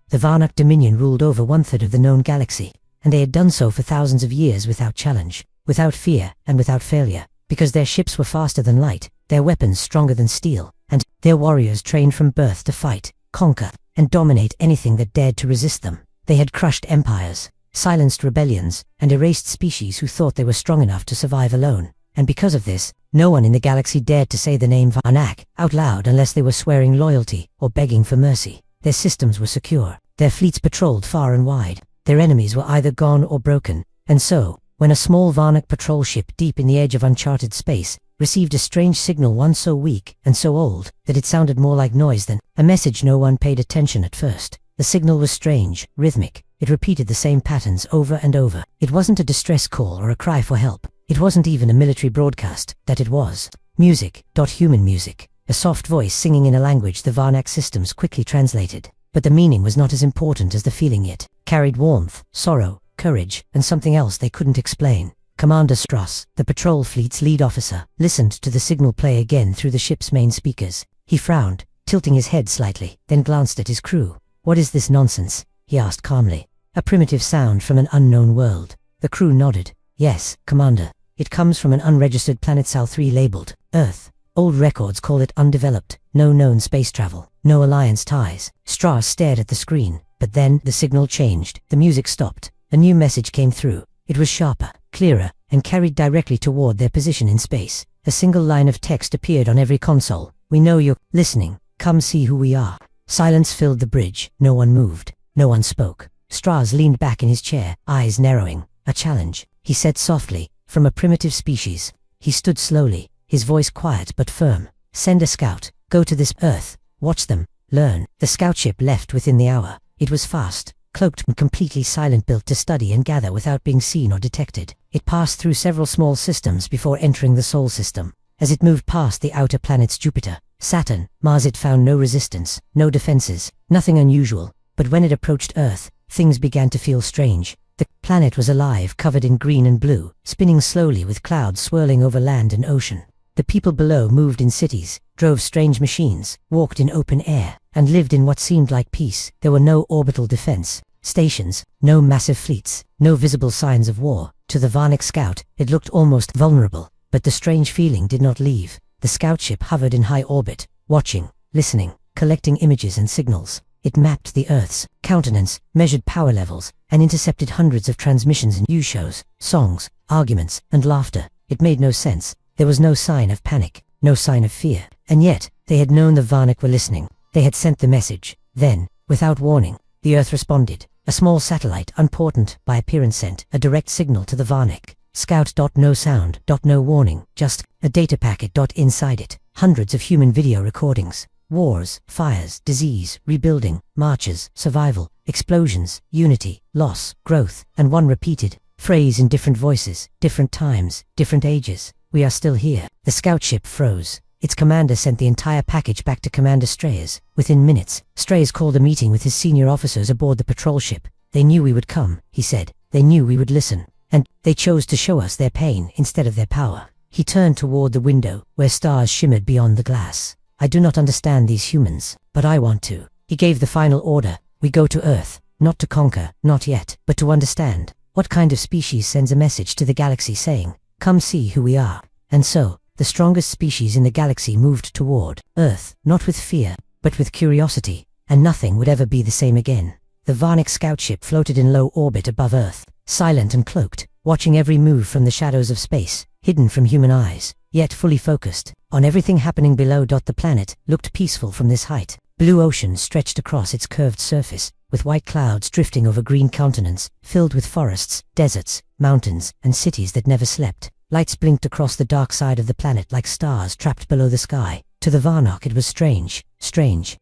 The Varnak Dominion ruled over 1/3 of the known galaxy, and they had done so for thousands of years without challenge, without fear, and without failure, because their ships were faster than light, their weapons stronger than steel, and their warriors trained from birth to fight, conquer, and dominate anything that dared to resist them. They had crushed empires, silenced rebellions, and erased species who thought they were strong enough to survive alone. And because of this, no one in the galaxy dared to say the name Varnak out loud unless they were swearing loyalty or begging for mercy. Their systems were secure, their fleets patrolled far and wide, their enemies were either gone or broken, and so, when a small Varnak patrol ship deep in the edge of uncharted space received a strange signal, one so weak and so old that it sounded more like noise than a message, no one paid attention at first. The signal was strange, rhythmic. It repeated the same patterns over and over. It wasn't a distress call or a cry for help. It wasn't even a military broadcast. That it was music, human music, a soft voice singing in a language the Varnak systems quickly translated. But the meaning was not as important as the feeling. It carried warmth, sorrow, courage, and something else they couldn't explain. Commander Strauss, the patrol fleet's lead officer, listened to the signal play again through the ship's main speakers. He frowned, tilting his head slightly, then glanced at his crew. "What is this nonsense?" he asked calmly. "A primitive sound from an unknown world." The crew nodded. "Yes, Commander. It comes from an unregistered planet Sal-3 labeled Earth. Old records call it undeveloped, no known space travel, no alliance ties." Strauss stared at the screen, but then the signal changed. The music stopped. A new message came through. It was sharper, clearer, and carried directly toward their position in space. A single line of text appeared on every console. "We know you're listening. Come see who we are." Silence filled the bridge. No one moved. No one spoke. Strauss leaned back in his chair, eyes narrowing. "A challenge," he said softly, "from a primitive species." He stood slowly, his voice quiet but firm. "Send a scout. Go to this Earth. Watch them. Learn." The scout ship left within the hour. It was fast, cloaked and completely silent, built to study and gather without being seen or detected. It passed through several small systems before entering the Sol system. As it moved past the outer planets Jupiter, Saturn, Mars, it found no resistance, no defenses, nothing unusual. But when it approached Earth, things began to feel strange. The planet was alive, covered in green and blue, spinning slowly with clouds swirling over land and ocean. The people below moved in cities, drove strange machines, walked in open air, and lived in what seemed like peace. There were no orbital defense stations, no massive fleets, no visible signs of war. To the Varnak scout, it looked almost vulnerable, but the strange feeling did not leave. The scout ship hovered in high orbit, watching, listening, collecting images and signals. It mapped the Earth's countenance, measured power levels, and intercepted hundreds of transmissions and news shows, songs, arguments, and laughter. It made no sense. There was no sign of panic, no sign of fear. And yet, they had known the Varnak were listening. They had sent the message. Then, without warning, the Earth responded. A small satellite, unimportant by appearance, sent a direct signal to the Varnak. Scout. No sound. No warning. Just a data packet. Inside it, hundreds of human video recordings. Wars, fires, disease, rebuilding, marches, survival, explosions, unity, loss, growth, and one repeated phrase in different voices, different times, different ages. "We are still here." The scout ship froze. Its commander sent the entire package back to Commander Strayers. Within minutes, Strayers called a meeting with his senior officers aboard the patrol ship. "They knew we would come," he said. "They knew we would listen. And they chose to show us their pain instead of their power." He turned toward the window, where stars shimmered beyond the glass. "I do not understand these humans, but I want to." He gave the final order. "We go to Earth, not to conquer, not yet, but to understand. What kind of species sends a message to the galaxy saying, 'Come see who we are'?" And so, the strongest species in the galaxy moved toward Earth, not with fear, but with curiosity, and nothing would ever be the same again. The Varnak scout ship floated in low orbit above Earth, silent and cloaked, watching every move from the shadows of space, hidden from human eyes, yet fully focused on everything happening below. The planet looked peaceful from this height. Blue ocean stretched across its curved surface, with white clouds drifting over green continents, filled with forests, deserts, mountains, and cities that never slept. Lights blinked across the dark side of the planet like stars trapped below the sky. To the Varnak it was strange,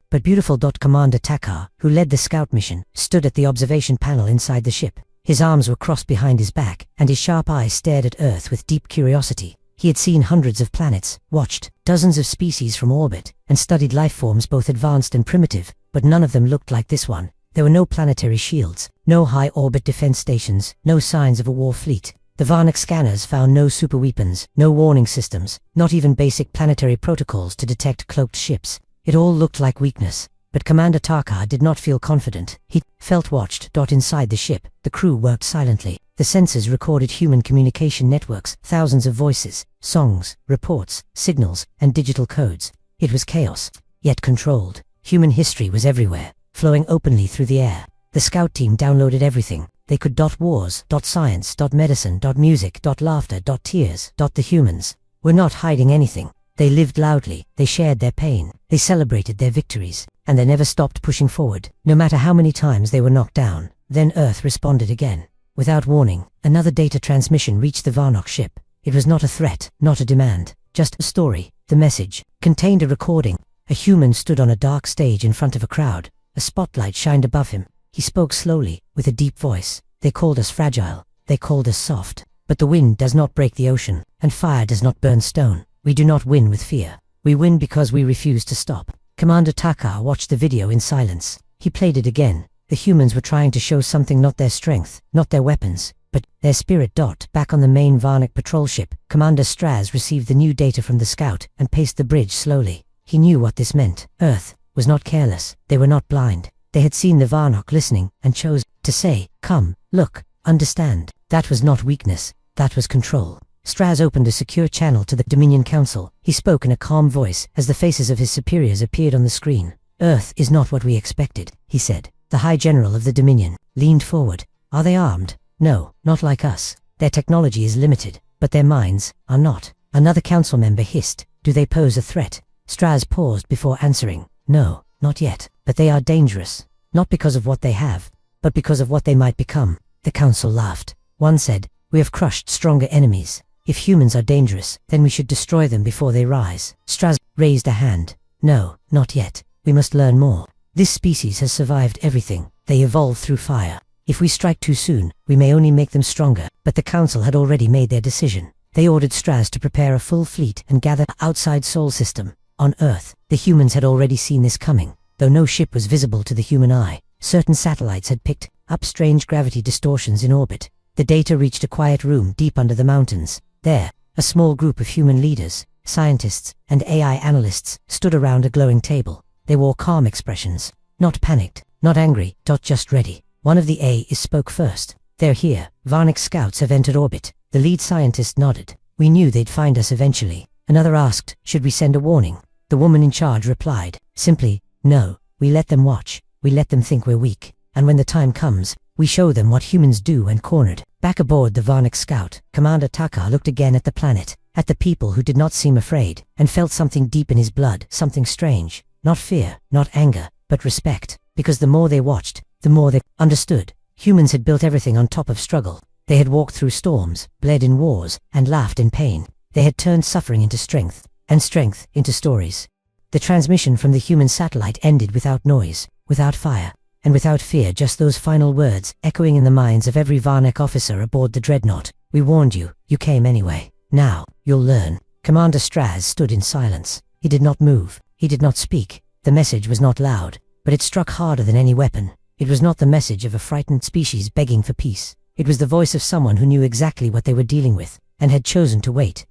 but beautiful. Commander Takar, who led the scout mission, stood at the observation panel inside the ship. His arms were crossed behind his back, and his sharp eyes stared at Earth with deep curiosity. He had seen hundreds of planets, watched dozens of species from orbit, and studied life forms both advanced and primitive, but none of them looked like this one. There were no planetary shields, no high-orbit defense stations, no signs of a war fleet. The Varnak scanners found no superweapons, no warning systems, not even basic planetary protocols to detect cloaked ships. It all looked like weakness, But Commander Taka did not feel confident. He felt watched. Inside the ship, the crew worked silently. The sensors recorded human communication networks, thousands of voices, songs, reports, signals, and digital codes. It was chaos, yet controlled. Human history was everywhere, flowing openly through the air. The scout team downloaded everything. They could .wars, .science, .medicine, .music, .laughter, .tears, The humans were not hiding anything. They lived loudly, they shared their pain, they celebrated their victories, and they never stopped pushing forward, no matter how many times they were knocked down. Then Earth responded again. Without warning, another data transmission reached the Varnock ship. It was not a threat, not a demand, just a story. The message contained a recording. A human stood on a dark stage in front of a crowd. A spotlight shined above him. He spoke slowly, with a deep voice. They called us fragile. They called us soft. But the wind does not break the ocean, and fire does not burn stone. We do not win with fear. We win because we refuse to stop. Commander Taka watched the video in silence. He played it again. The humans were trying to show something, not their strength, not their weapons, but their spirit. Back on the main Varnock patrol ship, Commander Straz received the new data from the scout and paced the bridge slowly. He knew what this meant. Earth was not careless. They were not blind. They had seen the Varnock listening and chose to say, "Come, look, understand." That was not weakness. That was control. Straz opened a secure channel to the Dominion Council. He spoke in a calm voice as the faces of his superiors appeared on the screen. "Earth is not what we expected," he said. The High General of the Dominion leaned forward. "Are they armed?" "No, not like us. Their technology is limited, but their minds are not." Another council member hissed. "Do they pose a threat?" Straz paused before answering. "No, not yet, but they are dangerous. Not because of what they have, but because of what they might become." The council laughed. One said, "We have crushed stronger enemies. If humans are dangerous, then we should destroy them before they rise." Straz raised a hand. "No, not yet. We must learn more. This species has survived everything. They evolved through fire. If we strike too soon, we may only make them stronger." But the council had already made their decision. They ordered Straz to prepare a full fleet and gather outside Sol system. On Earth, the humans had already seen this coming. Though no ship was visible to the human eye, certain satellites had picked up strange gravity distortions in orbit. The data reached a quiet room deep under the mountains. There, a small group of human leaders, scientists, and AI analysts stood around a glowing table. They wore calm expressions, not panicked, not angry, just ready. One of the AIs spoke first. "They're here. Varnock scouts have entered orbit." The lead scientist nodded. "We knew they'd find us eventually." Another asked, "Should we send a warning?" The woman in charge replied, simply, "No, we let them watch. We let them think we're weak. And when the time comes, we show them what humans do." And cornered. Back aboard the Varnock scout, Commander Taka looked again at the planet, at the people who did not seem afraid, and felt something deep in his blood, something strange. Not fear, not anger, but respect. Because the more they watched, the more they understood. Humans had built everything on top of struggle. They had walked through storms, bled in wars, and laughed in pain. They had turned suffering into strength, and strength into stories. The transmission from the human satellite ended without noise, without fire, and without fear. Just those final words echoing in the minds of every Varnock officer aboard the dreadnought. "We warned you, you came anyway. Now, you'll learn." Commander Straz stood in silence. He did not move. He did not speak. The message was not loud, but it struck harder than any weapon. It was not the message of a frightened species begging for peace. It was the voice of someone who knew exactly what they were dealing with, and had chosen to wait.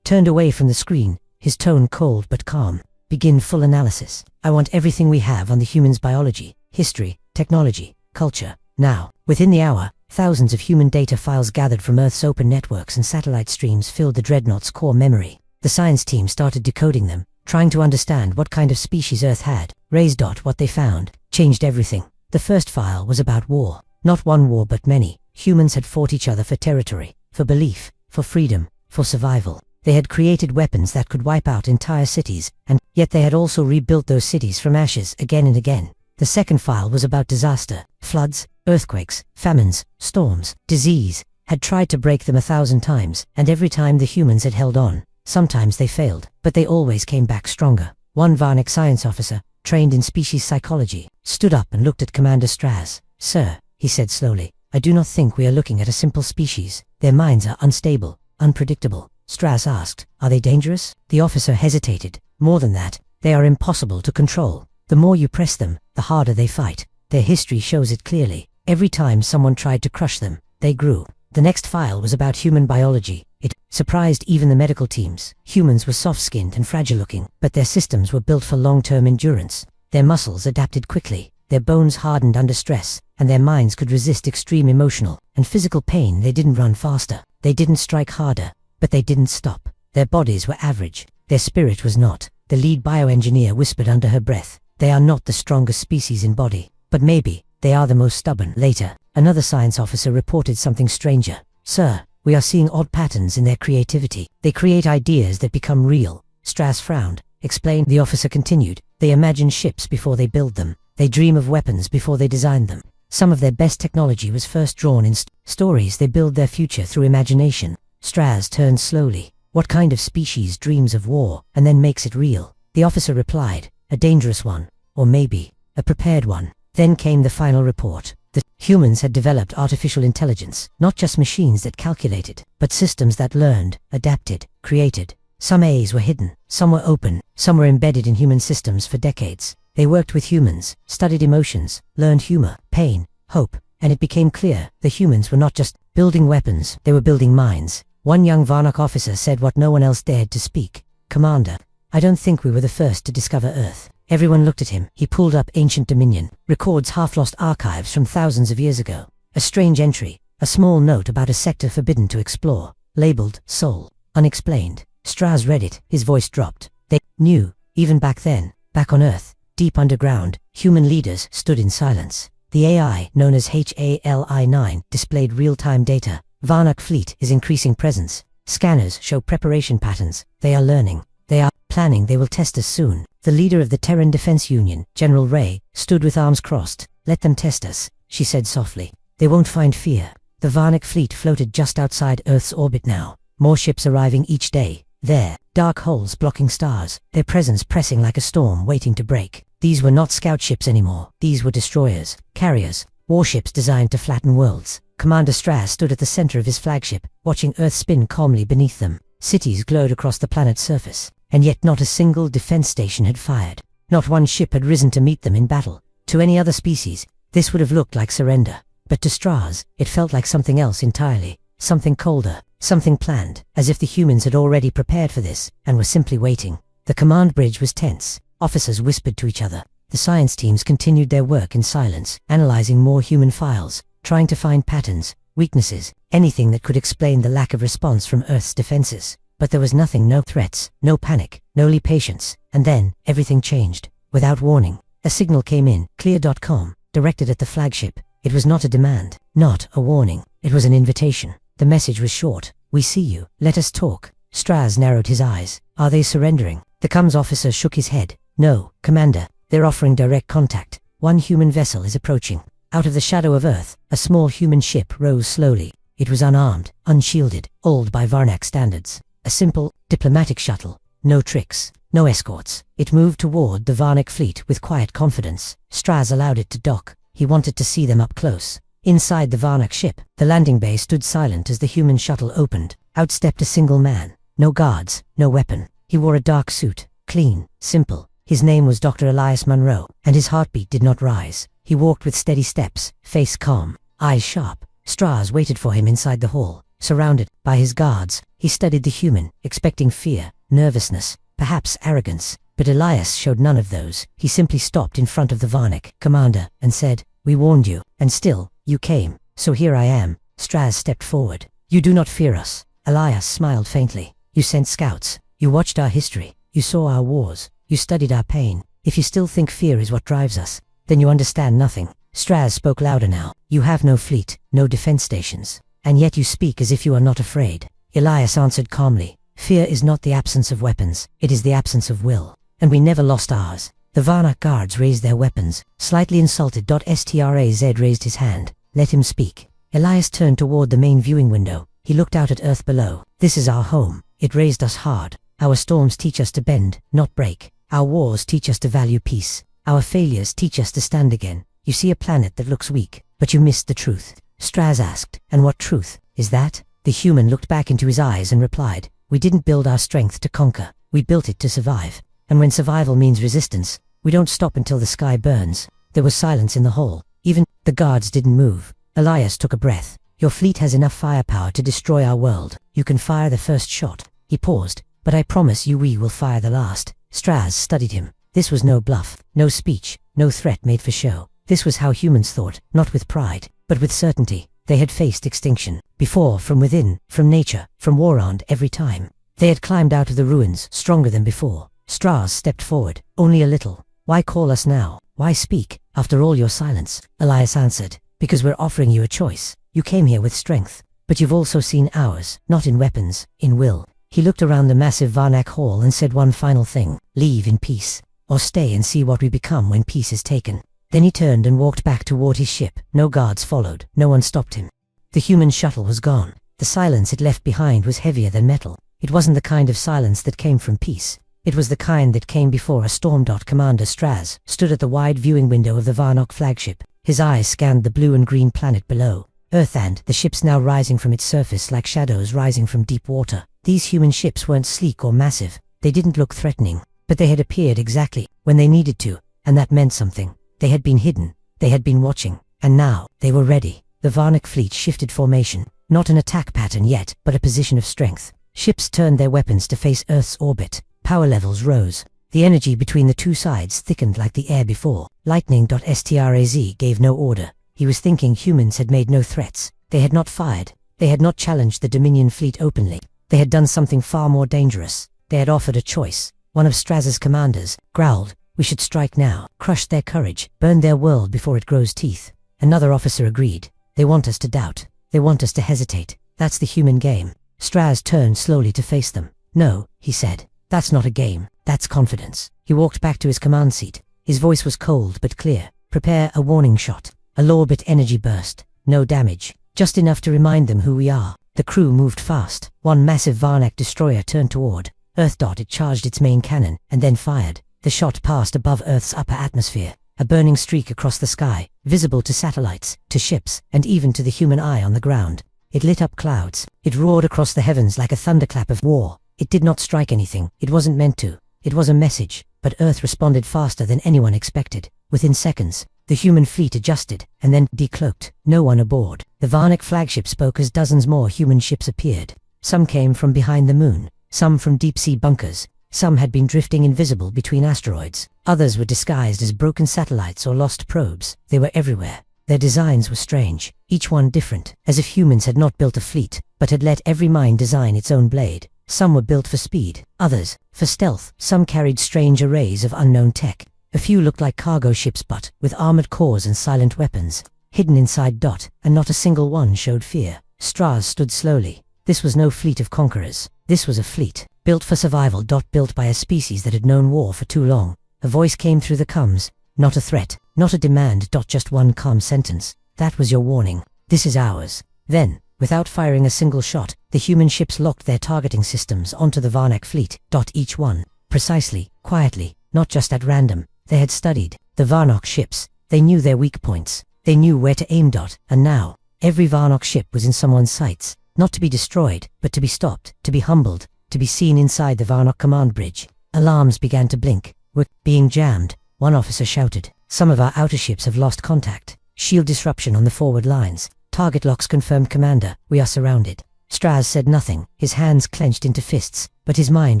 Turned away from the screen, his tone cold but calm. "Begin full analysis. I want everything we have on the humans' biology, history, technology, culture, now." Within the hour, thousands of human data files gathered from Earth's open networks and satellite streams filled the dreadnought's core memory. The science team started decoding them, trying to understand what kind of species Earth had. Raised. What they found changed everything. The first file was about war. Not one war but many. Humans had fought each other for territory, for belief, for freedom, for survival. They had created weapons that could wipe out entire cities, and yet they had also rebuilt those cities from ashes again and again. The second file was about disaster. Floods, earthquakes, famines, storms, disease had tried to break them 1,000 times, and every time the humans had held on. Sometimes they failed, but they always came back stronger. One Varnock science officer, trained in species psychology, stood up and looked at Commander Straz. "Sir," he said slowly, "I do not think we are looking at a simple species. Their minds are unstable, unpredictable." Straz asked, "Are they dangerous?" The officer hesitated. "More than that, they are impossible to control. The more you press them, the harder they fight. Their history shows it clearly. Every time someone tried to crush them, they grew." The next file was about human biology. It surprised even the medical teams. Humans were soft-skinned and fragile-looking, but their systems were built for long-term endurance. Their muscles adapted quickly, their bones hardened under stress, and their minds could resist extreme emotional and physical pain. They didn't run faster, they didn't strike harder, but they didn't stop. Their bodies were average, their spirit was not. The lead bioengineer whispered under her breath, "They are not the strongest species in body, but maybe they are the most stubborn." Later, another science officer reported something stranger. "Sir, we are seeing odd patterns in their creativity. They create ideas that become real." Strass frowned. "Explain," the officer continued. "They imagine ships before they build them. They dream of weapons before they design them. Some of their best technology was first drawn in stories. They build their future through imagination." Strass turned slowly. "What kind of species dreams of war and then makes it real?" The officer replied, "A dangerous one, or maybe a prepared one." Then came the final report. The humans had developed artificial intelligence, not just machines that calculated, but systems that learned, adapted, created. Some AIs were hidden, some were open, some were embedded in human systems for decades. They worked with humans, studied emotions, learned humor, pain, hope, and it became clear the humans were not just building weapons, they were building minds. One young Varnock officer said what no one else dared to speak. "Commander, I don't think we were the first to discover Earth." Everyone looked at him. He pulled up Ancient Dominion, records, half-lost archives from thousands of years ago. A strange entry, a small note about a sector forbidden to explore, labeled Soul, unexplained. Strass read it, his voice dropped. They knew, even back then, back on Earth, deep underground, human leaders stood in silence. The AI, known as HALI-9, displayed real-time data. Varnock fleet is increasing presence. Scanners show preparation patterns. They are learning. They are planning. They will test us soon. The leader of the Terran Defense Union, General Ray, stood with arms crossed. "Let them test us," she said softly. "They won't find fear." The Varnock fleet floated just outside Earth's orbit now. More ships arriving each day. There, dark holes blocking stars, their presence pressing like a storm waiting to break. These were not scout ships anymore. These were destroyers, carriers, warships designed to flatten worlds. Commander Strass stood at the center of his flagship, watching Earth spin calmly beneath them. Cities glowed across the planet's surface, and yet not a single defense station had fired. Not one ship had risen to meet them in battle. To any other species, this would have looked like surrender. But to Strass, it felt like something else entirely. Something colder, something planned, as if the humans had already prepared for this, and were simply waiting. The command bridge was tense. Officers whispered to each other. The science teams continued their work in silence, analyzing more human files, trying to find patterns, weaknesses, anything that could explain the lack of response from Earth's defenses. But there was nothing, no threats, no panic, no patience. And then, everything changed. Without warning, a signal came in, clear.com, directed at the flagship. It was not a demand, not a warning. It was an invitation. The message was short. "We see you. Let us talk." Strass narrowed his eyes. "Are they surrendering?" The comms officer shook his head. "No, Commander. They're offering direct contact. One human vessel is approaching." Out of the shadow of Earth, a small human ship rose slowly. It was unarmed, unshielded, old by Varnock standards. A simple, diplomatic shuttle. No tricks, no escorts. It moved toward the Varnock fleet with quiet confidence. Strass allowed it to dock. He wanted to see them up close. Inside the Varnock ship, the landing bay stood silent as the human shuttle opened. Out stepped a single man. No guards, no weapon. He wore a dark suit, clean, simple. His name was Dr. Elias Munro, and his heartbeat did not rise. He walked with steady steps, face calm, eyes sharp. Strass waited for him inside the hall. Surrounded by his guards, he studied the human, expecting fear, nervousness, perhaps arrogance. But Elias showed none of those. He simply stopped in front of the Varnock commander and said, "We warned you, and still, you came. So here I am." Strass stepped forward. "You do not fear us." Elias smiled faintly. "You sent scouts. You watched our history. You saw our wars. You studied our pain. If you still think fear is what drives us, then you understand nothing." Strass spoke louder now. "You have no fleet, no defense stations. And yet you speak as if you are not afraid." Elias answered calmly. "Fear is not the absence of weapons. It is the absence of will. And we never lost ours." The Varnock guards raised their weapons. Slightly insulted, Straz raised his hand. "Let him speak." Elias turned toward the main viewing window. He looked out at Earth below. "This is our home. It raised us hard. Our storms teach us to bend, not break. Our wars teach us to value peace. Our failures teach us to stand again. You see a planet that looks weak, but you missed the truth." Strass asked, "And what truth is that?" The human looked back into his eyes and replied, "We didn't build our strength to conquer. We built it to survive. And when survival means resistance, we don't stop until the sky burns." There was silence in the hall. Even the guards didn't move. Elias took a breath. "Your fleet has enough firepower to destroy our world. You can fire the first shot." He paused. "But I promise you we will fire the last." Strass studied him. This was no bluff, no speech, no threat made for show. This was how humans thought, not with pride, but with certainty. They had faced extinction before, from within, from nature, from war, and every time. They had climbed out of the ruins, stronger than before. Straz stepped forward, only a little. Why call us now? Why speak, after all your silence? Elias answered, because we're offering you a choice. You came here with strength, but you've also seen ours, not in weapons, in will. He looked around the massive Varnak hall and said one final thing: leave in peace, or stay and see what we become when peace is taken. Then he turned and walked back toward his ship. No guards followed, no one stopped him. The human shuttle was gone. The silence it left behind was heavier than metal. It wasn't the kind of silence that came from peace. It was the kind that came before a storm. Commander Straz stood at the wide viewing window of the Varnak flagship. His eyes scanned the blue and green planet below. Earth and the ships now rising from its surface like shadows rising from deep water. These human ships weren't sleek or massive. They didn't look threatening, but they had appeared exactly when they needed to, and that meant something. They had been hidden. They had been watching, and now they were ready. The Varnak fleet shifted formation, not an attack pattern yet, but a position of strength. Ships turned their weapons to face Earth's orbit. Power levels rose. The energy between the two sides thickened like the air before. Lightning.Straz gave no order. He was thinking humans had made no threats. They had not fired. They had not challenged the Dominion fleet openly. They had done something far more dangerous. They had offered a choice. One of Straz's commanders growled, "We should strike now, crush their courage, burn their world before it grows teeth." Another officer agreed. "They want us to doubt. They want us to hesitate. That's the human game." Straz turned slowly to face them. "No," he said. "That's not a game. That's confidence." He walked back to his command seat. His voice was cold but clear. "Prepare a warning shot. A low-bit energy burst. No damage. Just enough to remind them who we are." The crew moved fast. One massive Varnak destroyer turned toward Earth. It charged its main cannon, and then fired. The shot passed above Earth's upper atmosphere. A burning streak across the sky, visible to satellites, to ships, and even to the human eye on the ground. It lit up clouds. It roared across the heavens like a thunderclap of war. It did not strike anything. It wasn't meant to. It was a message, but Earth responded faster than anyone expected. Within seconds, the human fleet adjusted, and then decloaked. No one aboard. The Varnak flagship spoke as dozens more human ships appeared. Some came from behind the moon, some from deep-sea bunkers, some had been drifting invisible between asteroids, others were disguised as broken satellites or lost probes. They were everywhere. Their designs were strange, each one different, as if humans had not built a fleet, but had let every mind design its own blade. Some were built for speed, others for stealth. Some carried strange arrays of unknown tech. A few looked like cargo ships but with armored cores and silent weapons, hidden inside. And not a single one showed fear. Straz stood slowly. This was no fleet of conquerors. This was a fleet, built for survival. Built by a species that had known war for too long. A voice came through the comms. Not a threat, not a demand. Just one calm sentence. "That was your warning. This is ours." Then, without firing a single shot, the human ships locked their targeting systems onto the Varnak fleet. Each one, precisely, quietly, not just at random. They had studied the Varnak ships. They knew their weak points. They knew where to aim. And now, every Varnak ship was in someone's sights. Not to be destroyed, but to be stopped, to be humbled, to be seen inside the Varnak command bridge. Alarms began to blink. "We're being jammed," one officer shouted. "Some of our outer ships have lost contact. Shield disruption on the forward lines. Target locks confirmed, Commander. We are surrounded." Straz said nothing, his hands clenched into fists, but his mind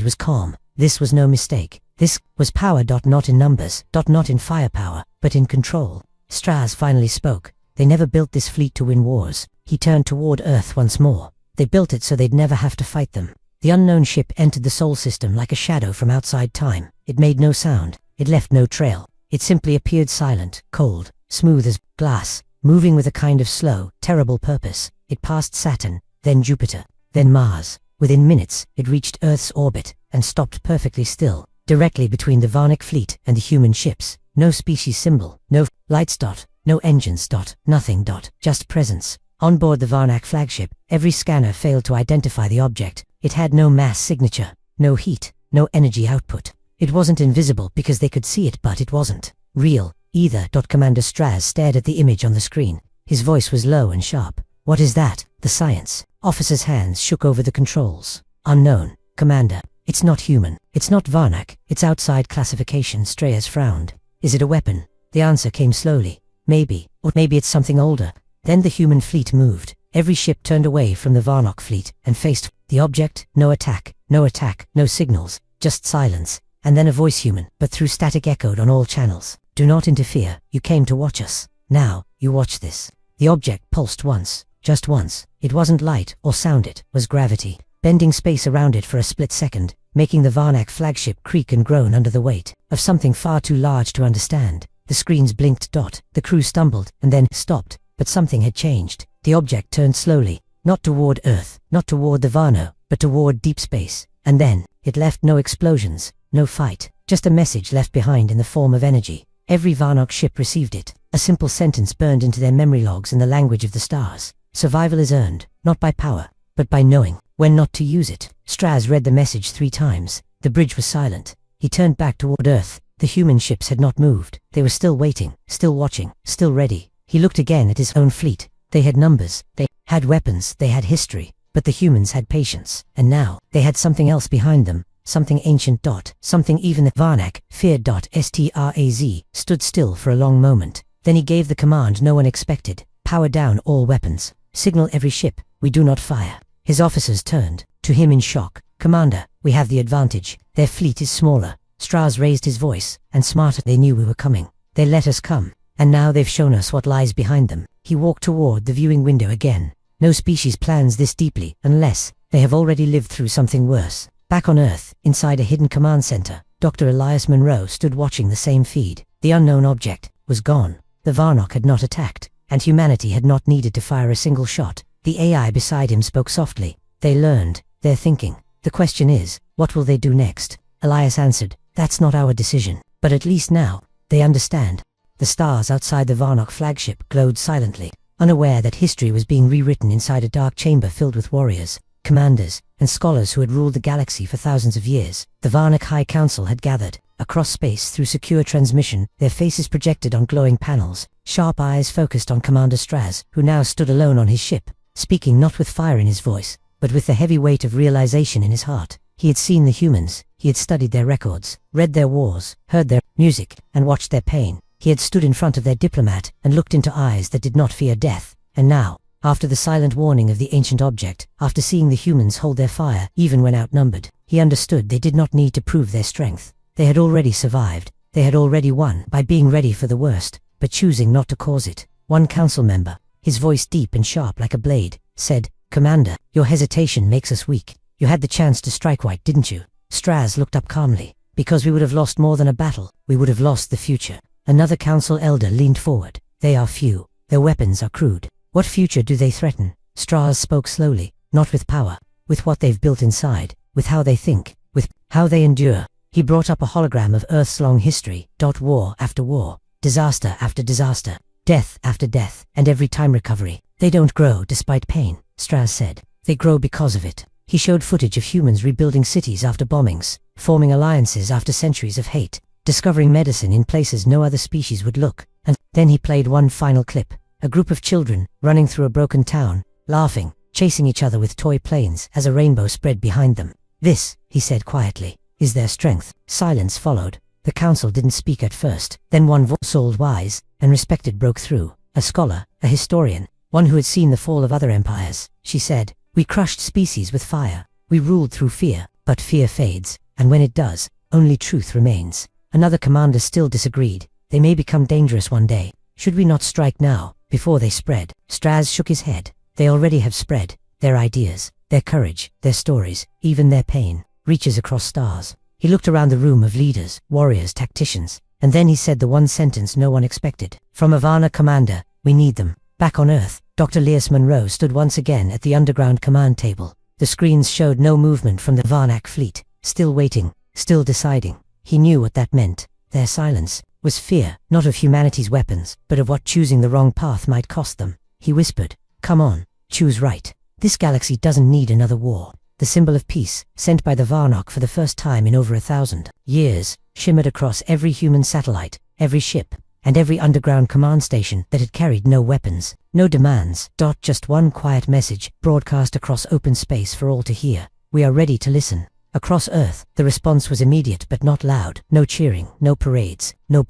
was calm. This was no mistake. This was power. Not in numbers. Not in firepower, but in control. Straz finally spoke. "They never built this fleet to win wars." He turned toward Earth once more. "They built it so they'd never have to fight them." The unknown ship entered the Sol system like a shadow from outside time. It made no sound. It left no trail. It simply appeared silent, cold, smooth as glass, moving with a kind of slow, terrible purpose. It passed Saturn, then Jupiter, then Mars. Within minutes, it reached Earth's orbit and stopped perfectly still, directly between the Varnak fleet and the human ships. No species symbol, no lights. No engines. Nothing. Just presence. On board the Varnak flagship, every scanner failed to identify the object. It had no mass signature, no heat, no energy output. It wasn't invisible because they could see it, but it wasn't real either. Commander Straz stared at the image on the screen. His voice was low and sharp. "What is that?" The science officer's hands shook over the controls. "Unknown, Commander. It's not human. It's not Varnak. It's outside classification." Straz frowned. "Is it a weapon?" The answer came slowly. "Maybe, or maybe it's something older." Then the human fleet moved. Every ship turned away from the Varnak fleet and faced the object. No attack, no signals, just silence. and then a voice, human, but through static, echoed on all channels. Do not interfere, you came to watch us. Now, you watch this. The object pulsed once, just once. It wasn't light or sound, it was gravity, bending space around it for a split second, making the Varnak flagship creak and groan under the weight of something far too large to understand. The screens blinked. The crew stumbled and then stopped, but something had changed. The object turned slowly, not toward Earth, not toward the Varno, but toward deep space. And then, it left no explosions, no fight, just a message left behind in the form of energy. Every Varnak ship received it. A simple sentence burned into their memory logs in the language of the stars. Survival is earned, not by power, but by knowing when not to use it. Straz read the message 3 times. The bridge was silent. He turned back toward Earth. The human ships had not moved. They were still waiting, still watching, still ready. He looked again at his own fleet. They had numbers, they had weapons, they had history, but the humans had patience. And now, they had something else behind them. Something ancient. Something even the Varnak feared. Straz stood still for a long moment. Then he gave the command no one expected. Power down all weapons. Signal every ship, we do not fire. His officers turned to him in shock. Commander, we have the advantage. Their fleet is smaller. Straz raised his voice, and smarter. They knew we were coming. They let us come, and now they've shown us what lies behind them. He walked toward the viewing window again. No species plans this deeply, unless they have already lived through something worse. Back on Earth, inside a hidden command center, Dr. Elias Monroe stood watching the same feed. The unknown object was gone. The Varnak had not attacked, and humanity had not needed to fire a single shot. The AI beside him spoke softly. They learned. They're thinking. The question is, what will they do next? Elias answered, that's not our decision. But at least now, they understand. The stars outside the Varnak flagship glowed silently, unaware that history was being rewritten inside a dark chamber filled with warriors, commanders, and scholars who had ruled the galaxy for thousands of years. The Varnak High Council had gathered across space through secure transmission, their faces projected on glowing panels, sharp eyes focused on Commander Straz, who now stood alone on his ship, speaking not with fire in his voice, but with the heavy weight of realization in his heart. He had seen the humans, he had studied their records, read their wars, heard their music, and watched their pain. He had stood in front of their diplomat and looked into eyes that did not fear death. And now, after the silent warning of the ancient object, after seeing the humans hold their fire even when outnumbered, he understood they did not need to prove their strength. They had already survived. They had already won by being ready for the worst, but choosing not to cause it. One council member, his voice deep and sharp like a blade, said, Commander, your hesitation makes us weak. You had the chance to strike white, didn't you? Straz looked up calmly. Because we would have lost more than a battle. We would have lost the future. Another council elder leaned forward. They are few. Their weapons are crude. What future do they threaten? Straz spoke slowly, not with power, with what they've built inside, with how they think, with how they endure. He brought up a hologram of Earth's long history. War after war, disaster after disaster, death after death, and every time recovery. They don't grow despite pain, Straz said. They grow because of it. He showed footage of humans rebuilding cities after bombings, forming alliances after centuries of hate, discovering medicine in places no other species would look. And then he played one final clip. A group of children, running through a broken town, laughing, chasing each other with toy planes as a rainbow spread behind them. This, he said quietly, is their strength. Silence followed. The council didn't speak at first. Then one voice, old, wise, and respected, broke through. A scholar, a historian, one who had seen the fall of other empires. She said, we crushed species with fire. We ruled through fear, but fear fades, and when it does, only truth remains. Another commander still disagreed. They may become dangerous one day. Should we not strike now, before they spread? Straz shook his head. They already have spread. Their ideas, their courage, their stories, even their pain, reaches across stars. He looked around the room of leaders, warriors, tacticians, and then he said the one sentence no one expected. From Ivana, Commander, we need them. Back on Earth, Dr. Elias Monroe stood once again at the underground command table. The screens showed no movement from the Varnak fleet, still waiting, still deciding. He knew what that meant. Their silence was fear, not of humanity's weapons, but of what choosing the wrong path might cost them. He whispered, come on, choose right. This galaxy doesn't need another war. The symbol of peace, sent by the Varnak for the first time in over 1,000 years, shimmered across every human satellite, every ship, and every underground command station that had carried no weapons, no demands. Just one quiet message, broadcast across open space for all to hear. We are ready to listen. Across Earth, the response was immediate but not loud. No cheering, no parades, no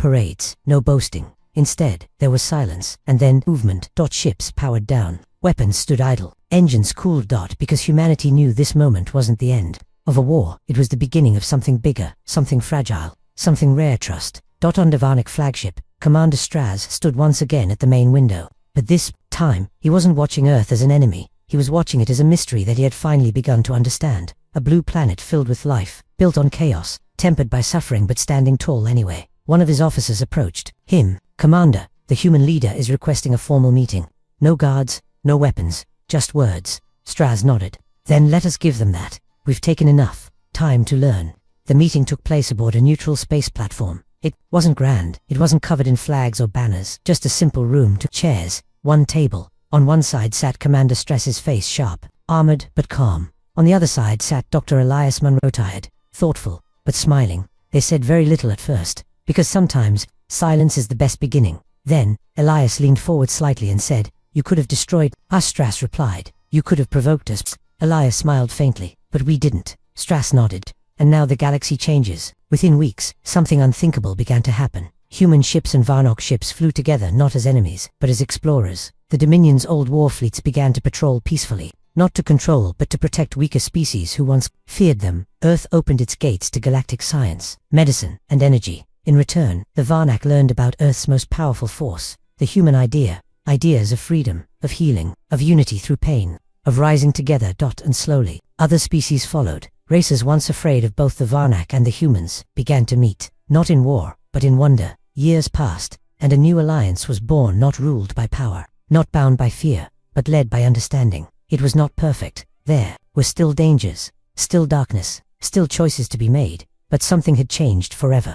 boasting. Instead, there was silence, and then movement. Ships powered down. Weapons stood idle. Engines cooled. Because humanity knew this moment wasn't the end. of a war. It was the beginning of something bigger, something fragile, something rare. Trust. On the Varnak flagship, Commander Straz stood once again at the main window. But this time, he wasn't watching Earth as an enemy. He was watching it as a mystery that he had finally begun to understand. A blue planet filled with life, built on chaos, tempered by suffering but standing tall anyway. One of his officers approached him. "Commander, the human leader is requesting a formal meeting. No guards, no weapons, just words." Straz nodded. "Then let us give them that. We've taken enough time to learn." The meeting took place aboard a neutral space platform. It wasn't grand. It wasn't covered in flags or banners. Just a simple room, 2 chairs, 1 table. On one side sat Commander Stress's face, sharp, armored but calm. On the other side sat Dr. Elias Munro, tired, thoughtful, but smiling. They said very little at first, because sometimes silence is the best beginning. Then Elias leaned forward slightly and said, "You could have destroyed us," Strass replied. "You could have provoked us." Elias smiled faintly. "But we didn't." Strass nodded. "And now the galaxy changes." Within weeks, something unthinkable began to happen. Human ships and Varnok ships flew together not as enemies, but as explorers. The Dominion's old war fleets began to patrol peacefully, not to control but to protect weaker species who once feared them. Earth opened its gates to galactic science, medicine, and energy. In return, the Varnak learned about Earth's most powerful force, the human idea. Ideas of freedom, of healing, of unity through pain, of rising together. And slowly, other species followed. Races once afraid of both the Varnak and the humans began to meet, not in war, but in wonder. Years passed, and a new alliance was born, not ruled by power, not bound by fear, but led by understanding. It was not perfect. There were still dangers, still darkness, still choices to be made, but something had changed forever.